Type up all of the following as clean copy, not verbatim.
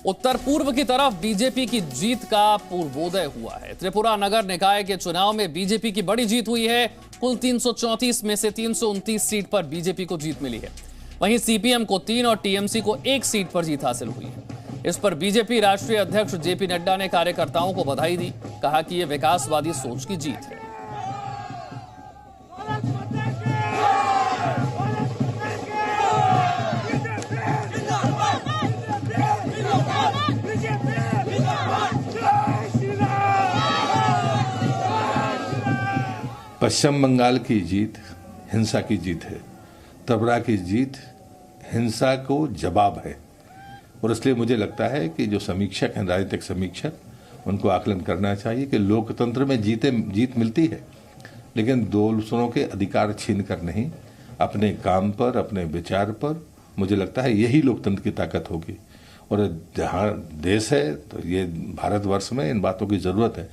उत्तर पूर्व की तरफ बीजेपी की जीत का पूर्वोदय हुआ है। त्रिपुरा नगर निकाय के चुनाव में बीजेपी की बड़ी जीत हुई है। कुल 334 में से 329 सीट पर बीजेपी को जीत मिली है। वहीं सीपीएम को 3 और टीएमसी को 1 सीट पर जीत हासिल हुई है। इस पर बीजेपी राष्ट्रीय अध्यक्ष जेपी नड्डा ने कार्यकर्ताओं को बधाई दी। कहा कि यह विकासवादी सोच की जीत है। पश्चिम बंगाल की जीत हिंसा की जीत है। त्रिपुरा की जीत हिंसा को जवाब है। और इसलिए मुझे लगता है कि जो समीक्षक हैं, राजनीतिक समीक्षक, उनको आकलन करना चाहिए कि लोकतंत्र में जीत मिलती है, लेकिन दूसरों के अधिकार छीन कर नहीं, अपने काम पर, अपने विचार पर। मुझे लगता है यही लोकतंत्र की ताकत होगी। और जहाँ देश है तो ये भारतवर्ष में इन बातों की जरूरत है।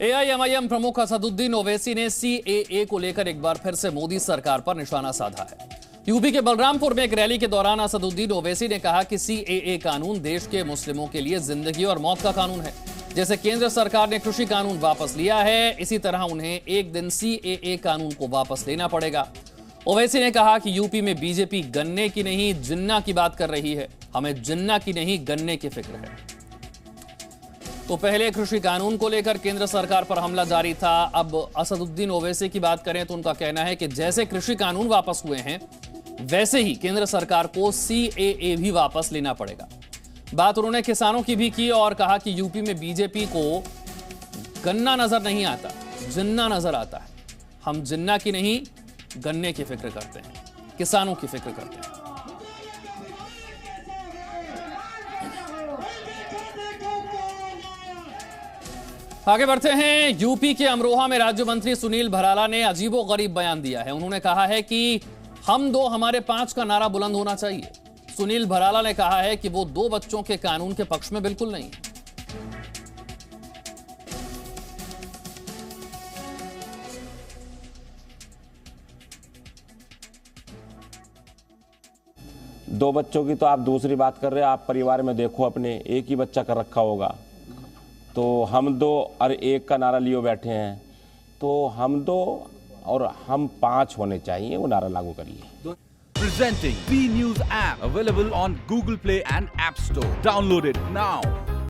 एआईएमआईएम प्रमुख असदुद्दीन ओवैसी ने सीएए को लेकर एक बार फिर से मोदी सरकार पर निशाना साधा है। यूपी के बलरामपुर में एक रैली के दौरान असदुद्दीन ओवैसी ने कहा कि सीएए कानून देश के मुस्लिमों के लिए जिंदगी और मौत का कानून है। जैसे केंद्र सरकार ने कृषि कानून वापस लिया है, इसी तरह उन्हें एक दिन सीएए कानून को वापस लेना पड़ेगा। ओवैसी ने कहा कि यूपी में बीजेपी गन्ने की नहीं जिन्ना की बात कर रही है। हमें जिन्ना की नहीं गन्ने की फिक्र है। तो पहले कृषि कानून को लेकर केंद्र सरकार पर हमला जारी था। अब असदुद्दीन ओवैसी की बात करें तो उनका कहना है कि जैसे कृषि कानून वापस हुए हैं, वैसे ही केंद्र सरकार को सीएए भी वापस लेना पड़ेगा। बात उन्होंने किसानों की भी की और कहा कि यूपी में बीजेपी को गन्ना नजर नहीं आता, जिन्ना नजर आता है। हम जिन्ना की नहीं गन्ने की फिक्र करते हैं, किसानों की फिक्र करते हैं। आगे बढ़ते हैं। यूपी के अमरोहा में राज्य मंत्री सुनील भराला ने अजीबोगरीब बयान दिया है। उन्होंने कहा है कि हम दो हमारे 5 का नारा बुलंद होना चाहिए। सुनील भराला ने कहा है कि वो 2 बच्चों के कानून के पक्ष में बिल्कुल नहीं है। दो बच्चों की तो आप दूसरी बात कर रहे हैं। आप परिवार में देखो, अपने एक ही बच्चा कर रखा होगा, तो हम 2 और 1 का नारा लिए बैठे हैं। तो हम 2 और हम 5 होने चाहिए, वो नारा लागू करिए। Presenting B News app available on Google Play and App Store. Download it now.